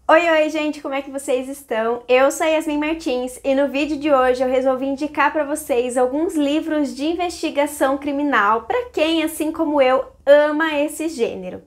Oi, gente, como é que vocês estão? Eu sou a Yasmin Martins e no vídeo de hoje eu resolvi indicar para vocês alguns livros de investigação criminal para quem, assim como eu, ama esse gênero.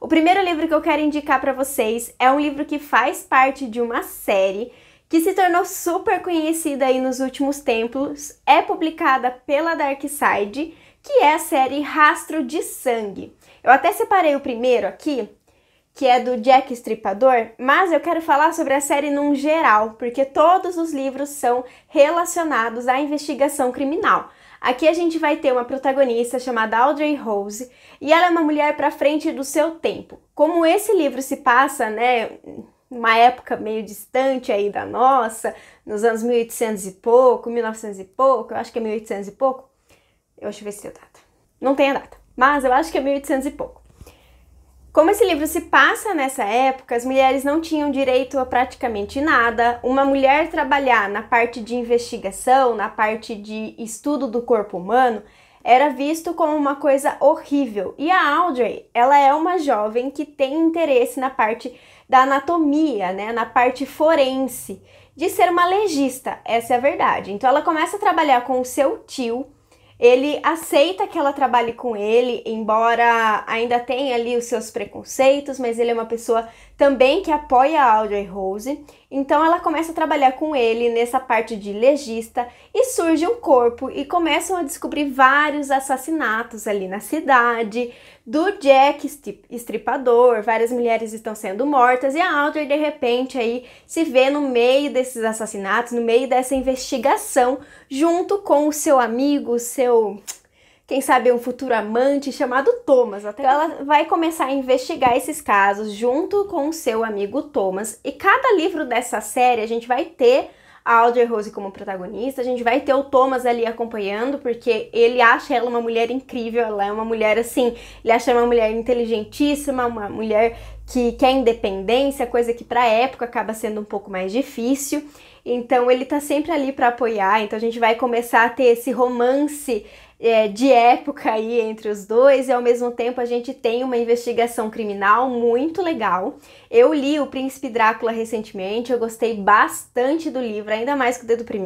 O primeiro livro que eu quero indicar para vocês é um livro que faz parte de uma série que se tornou super conhecida aí nos últimos tempos, é publicada pela Dark Side, que é a série Rastro de Sangue. Eu até separei o primeiro aqui, que é do Jack Estripador, mas eu quero falar sobre a série num geral, porque todos os livros são relacionados à investigação criminal. Aqui a gente vai ter uma protagonista chamada Audrey Rose, e ela é uma mulher para frente do seu tempo. Como esse livro se passa, uma época meio distante aí da nossa, nos anos 1800 e pouco, 1900 e pouco, eu acho que é 1800 e pouco, deixa eu ver se tem data. Não tem a data, mas eu acho que é 1800 e pouco. Como esse livro se passa nessa época, as mulheres não tinham direito a praticamente nada. Uma mulher trabalhar na parte de investigação, na parte de estudo do corpo humano, era visto como uma coisa horrível. E a Audrey, ela é uma jovem que tem interesse na parte da anatomia, na parte forense, de ser uma legista, essa é a verdade. Então ela começa a trabalhar com o seu tio. Ele aceita que ela trabalhe com ele, embora ainda tenha ali os seus preconceitos, mas ele é uma pessoa também que apoia a Audrey Rose. Então ela começa a trabalhar com ele nessa parte de legista e surge um corpo e começam a descobrir vários assassinatos ali na cidade, do Jack Estripador, várias mulheres estão sendo mortas e a Audrey de repente aí se vê no meio desses assassinatos, no meio dessa investigação, junto com o seu amigo, quem sabe um futuro amante chamado Thomas. Até ela vai começar a investigar esses casos junto com o seu amigo Thomas. E cada livro dessa série a gente vai ter a Audrey Rose como protagonista, a gente vai ter o Thomas ali acompanhando, porque ele acha ela uma mulher incrível, ela é uma mulher assim, ele acha ela uma mulher inteligentíssima, uma mulher que quer independência, coisa que pra época acaba sendo um pouco mais difícil. Então ele tá sempre ali para apoiar, então a gente vai começar a ter esse romance de época aí entre os dois, e ao mesmo tempo a gente tem uma investigação criminal muito legal. Eu li O Príncipe Drácula recentemente, eu gostei bastante do livro, ainda mais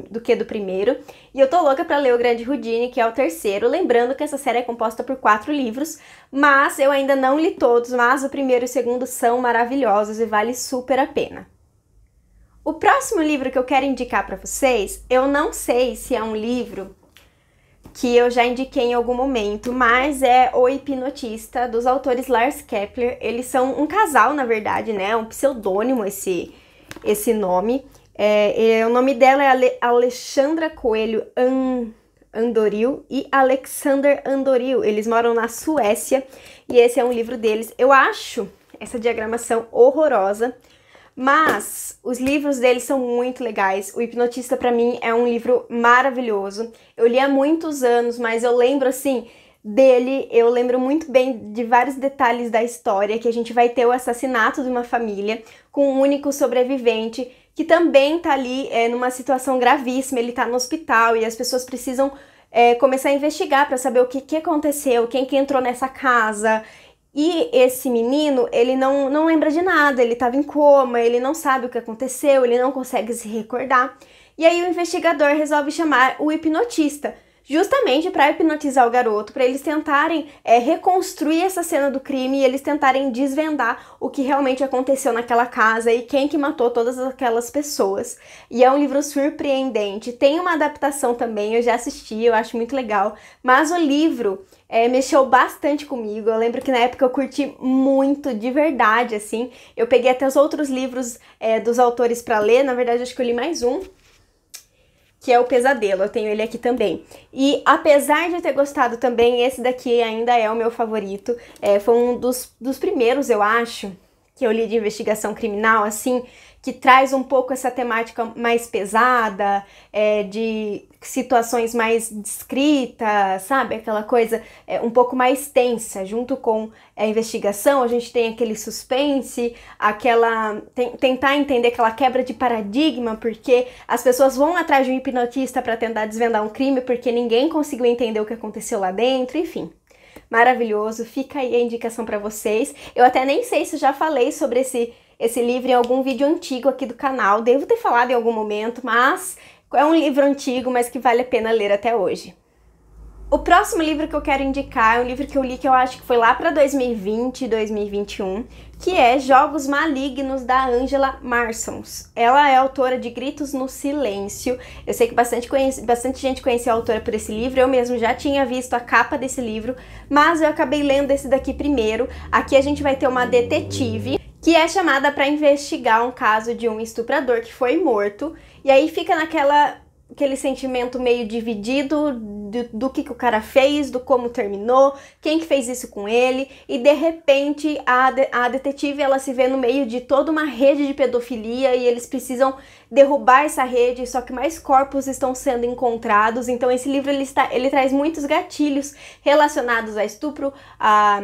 do que do primeiro, e eu tô louca pra ler O Grande Houdini, que é o terceiro, lembrando que essa série é composta por 4 livros, mas eu ainda não li todos, mas o primeiro e o segundo são maravilhosos e vale super a pena. O próximo livro que eu quero indicar para vocês, eu não sei se é um livro que eu já indiquei em algum momento, mas é O Hipnotista, dos autores Lars Kepler. Eles são um casal, na verdade, é um pseudônimo esse nome. O nome dela é Alexandra Coelho Andoril e Alexander Andoril. Eles moram na Suécia e esse é um livro deles. Eu acho essa diagramação horrorosa, mas os livros deles são muito legais. O Hipnotista, pra mim, é um livro maravilhoso. Eu li há muitos anos, mas eu lembro, assim, dele. Eu lembro muito bem de vários detalhes da história, que a gente vai ter o assassinato de uma família com um único sobrevivente, que também tá ali numa situação gravíssima. Ele tá no hospital e as pessoas precisam começar a investigar pra saber o que aconteceu, quem que entrou nessa casa. E esse menino, ele não lembra de nada, ele estava em coma, ele não sabe o que aconteceu, ele não consegue se recordar. E aí o investigador resolve chamar o hipnotista, justamente para hipnotizar o garoto, para eles tentarem reconstruir essa cena do crime e eles tentarem desvendar o que realmente aconteceu naquela casa e quem que matou todas aquelas pessoas. E é um livro surpreendente, tem uma adaptação também, eu já assisti, eu acho muito legal, mas o livro mexeu bastante comigo. Eu lembro que na época eu curti muito, de verdade, assim. Eu peguei até os outros livros dos autores para ler, na verdade acho que eu li mais um, que é O Pesadelo, eu tenho ele aqui também. E apesar de eu ter gostado também, esse daqui ainda é o meu favorito. Foi um dos primeiros, eu acho, que eu li de investigação criminal, assim, que traz um pouco essa temática mais pesada, de situações mais descritas, sabe? Aquela coisa um pouco mais tensa, junto com a investigação, a gente tem aquele suspense, tentar entender aquela quebra de paradigma, porque as pessoas vão atrás de um hipnotista para tentar desvendar um crime, porque ninguém conseguiu entender o que aconteceu lá dentro, enfim. Maravilhoso, fica aí a indicação para vocês. Eu até nem sei se já falei sobre esse livro em algum vídeo antigo aqui do canal, devo ter falado em algum momento, mas é um livro antigo, mas que vale a pena ler até hoje. O próximo livro que eu quero indicar é um livro que eu li que eu acho que foi lá para 2020, 2021, que é Jogos Malignos, da Angela Marsons. Ela é autora de Gritos no Silêncio. Eu sei que bastante gente conhecia a autora por esse livro, eu mesmo já tinha visto a capa desse livro, mas eu acabei lendo esse daqui primeiro. Aqui a gente vai ter uma detetive que é chamada para investigar um caso de um estuprador que foi morto, e aí fica aquele sentimento meio dividido do que o cara fez, do como terminou, quem que fez isso com ele, e de repente a detetive ela se vê no meio de toda uma rede de pedofilia e eles precisam derrubar essa rede, só que mais corpos estão sendo encontrados. Então esse livro ele traz muitos gatilhos relacionados a estupro, a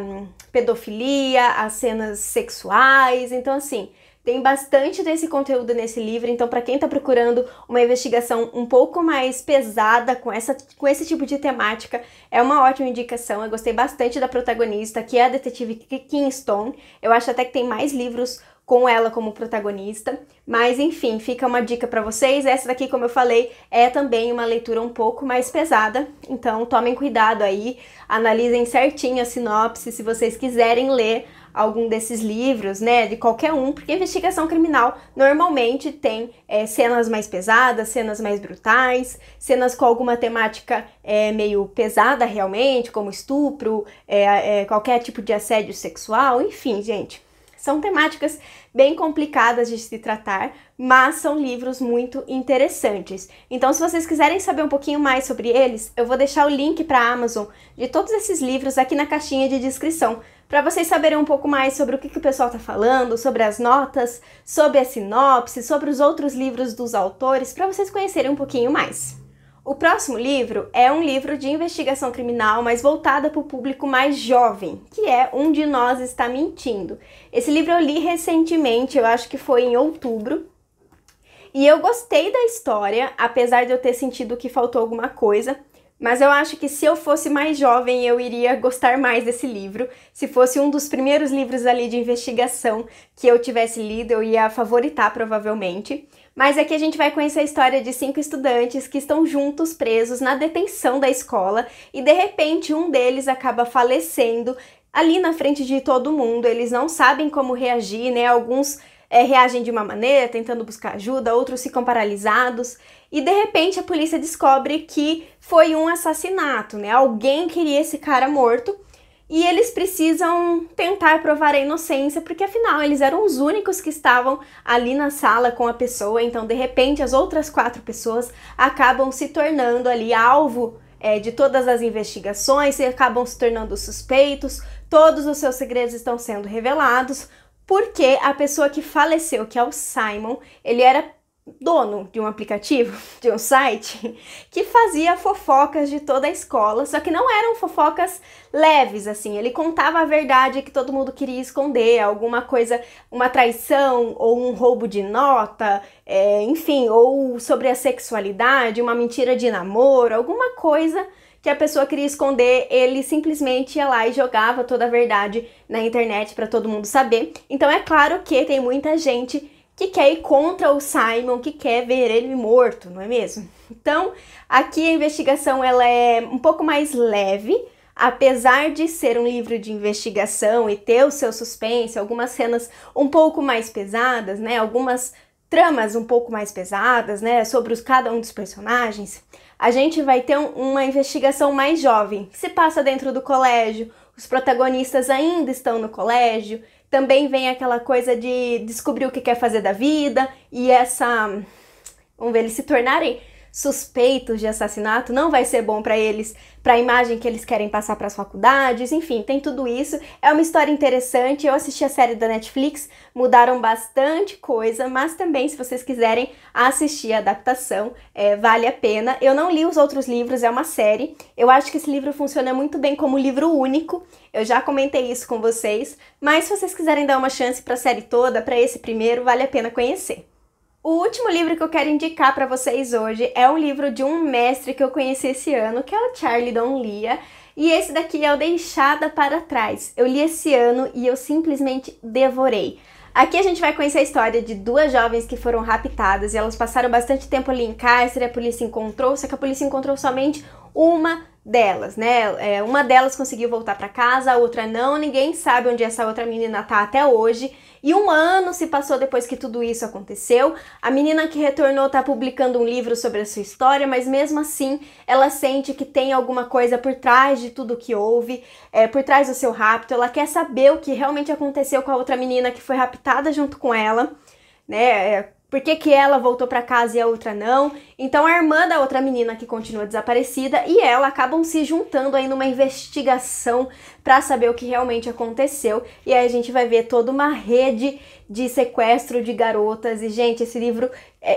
pedofilia, a cenas sexuais, então assim, tem bastante desse conteúdo nesse livro, então para quem tá procurando uma investigação um pouco mais pesada com esse tipo de temática, é uma ótima indicação. Eu gostei bastante da protagonista, que é a detetive Kingston. Eu acho até que tem mais livros com ela como protagonista, mas enfim, fica uma dica para vocês. Essa daqui, como eu falei, é também uma leitura um pouco mais pesada, então tomem cuidado aí, analisem certinho a sinopse se vocês quiserem ler algum desses livros, né, de qualquer um, porque investigação criminal normalmente tem cenas mais pesadas, cenas mais brutais, cenas com alguma temática meio pesada realmente, como estupro, qualquer tipo de assédio sexual, enfim, gente. São temáticas bem complicadas de se tratar, mas são livros muito interessantes. Então, se vocês quiserem saber um pouquinho mais sobre eles, eu vou deixar o link para a Amazon de todos esses livros aqui na caixinha de descrição, para vocês saberem um pouco mais sobre o que o pessoal está falando, sobre as notas, sobre a sinopse, sobre os outros livros dos autores, para vocês conhecerem um pouquinho mais. O próximo livro é um livro de investigação criminal, mas voltada para o público mais jovem, que é Um de Nós Está Mentindo. Esse livro eu li recentemente, eu acho que foi em outubro, e eu gostei da história, apesar de eu ter sentido que faltou alguma coisa, mas eu acho que se eu fosse mais jovem eu iria gostar mais desse livro. Se fosse um dos primeiros livros ali de investigação que eu tivesse lido, eu ia favoritar provavelmente. Mas aqui a gente vai conhecer a história de 5 estudantes que estão juntos presos na detenção da escola e de repente um deles acaba falecendo ali na frente de todo mundo. Eles não sabem como reagir, né? Alguns reagem de uma maneira, tentando buscar ajuda, outros ficam paralisados e de repente a polícia descobre que foi um assassinato, né? Alguém queria esse cara morto e eles precisam tentar provar a inocência, porque afinal eles eram os únicos que estavam ali na sala com a pessoa, então de repente as outras 4 pessoas acabam se tornando ali alvo de todas as investigações e acabam se tornando suspeitos, todos os seus segredos estão sendo revelados, porque a pessoa que faleceu, que é o Simon, ele era dono de um aplicativo, de um site, que fazia fofocas de toda a escola, só que não eram fofocas leves, assim, ele contava a verdade que todo mundo queria esconder, alguma coisa, uma traição ou um roubo de nota, enfim, ou sobre a sexualidade, uma mentira de namoro, alguma coisa que a pessoa queria esconder, ele simplesmente ia lá e jogava toda a verdade na internet para todo mundo saber. Então é claro que tem muita gente que quer ir contra o Simon, que quer ver ele morto, não é mesmo? Então, aqui a investigação ela é um pouco mais leve, apesar de ser um livro de investigação e ter o seu suspense, algumas cenas um pouco mais pesadas, né? Algumas tramas um pouco mais pesadas, né? Sobre cada um dos personagens. A gente vai ter uma investigação mais jovem, que se passa dentro do colégio, os protagonistas ainda estão no colégio, também vem aquela coisa de descobrir o que quer fazer da vida e vamos ver, eles se tornarem suspeitos de assassinato, não vai ser bom para eles, para a imagem que eles querem passar para as faculdades, enfim, tem tudo isso. É uma história interessante, eu assisti a série da Netflix, mudaram bastante coisa, mas também se vocês quiserem assistir a adaptação, vale a pena. Eu não li os outros livros, é uma série, eu acho que esse livro funciona muito bem como livro único, eu já comentei isso com vocês, mas se vocês quiserem dar uma chance para a série toda, para esse primeiro, vale a pena conhecer. O último livro que eu quero indicar para vocês hoje é um livro de um mestre que eu conheci esse ano, que é o Charlie Donlia, e esse daqui é o Deixada para Trás. Eu li esse ano e eu simplesmente devorei. Aqui a gente vai conhecer a história de duas jovens que foram raptadas e elas passaram bastante tempo ali em cárcere, a polícia encontrou, só que a polícia encontrou somente uma delas, né? Uma delas conseguiu voltar para casa, a outra não, ninguém sabe onde essa outra menina tá até hoje. E 1 ano se passou depois que tudo isso aconteceu. A menina que retornou tá publicando um livro sobre a sua história, mas mesmo assim ela sente que tem alguma coisa por trás de tudo que houve, por trás do seu rapto. Ela quer saber o que realmente aconteceu com a outra menina que foi raptada junto com ela, né? Por que ela voltou para casa e a outra não? Então a irmã da outra menina que continua desaparecida e ela acabam se juntando aí numa investigação para saber o que realmente aconteceu. E aí a gente vai ver toda uma rede de sequestro de garotas. E, gente, esse livro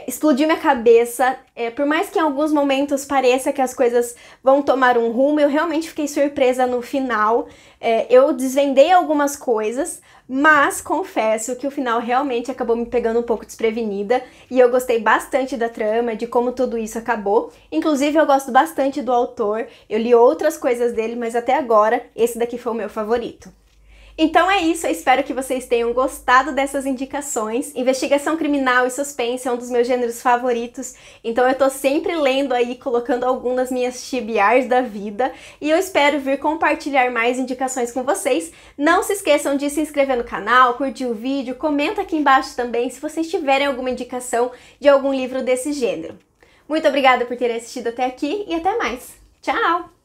explodiu minha cabeça. Por mais que em alguns momentos pareça que as coisas vão tomar um rumo, eu realmente fiquei surpresa no final. Eu desvendei algumas coisas, mas confesso que o final realmente acabou me pegando um pouco desprevenida e eu gostei bastante da trama, de como tudo isso acabou. Inclusive eu gosto bastante do autor, eu li outras coisas dele, mas até agora esse daqui foi o meu favorito. Então é isso, eu espero que vocês tenham gostado dessas indicações. Investigação criminal e suspense é um dos meus gêneros favoritos, então eu tô sempre lendo aí, colocando algum das minhas TBRs da vida, e eu espero vir compartilhar mais indicações com vocês. Não se esqueçam de se inscrever no canal, curtir o vídeo, comenta aqui embaixo também se vocês tiverem alguma indicação de algum livro desse gênero. Muito obrigada por terem assistido até aqui e até mais. Tchau!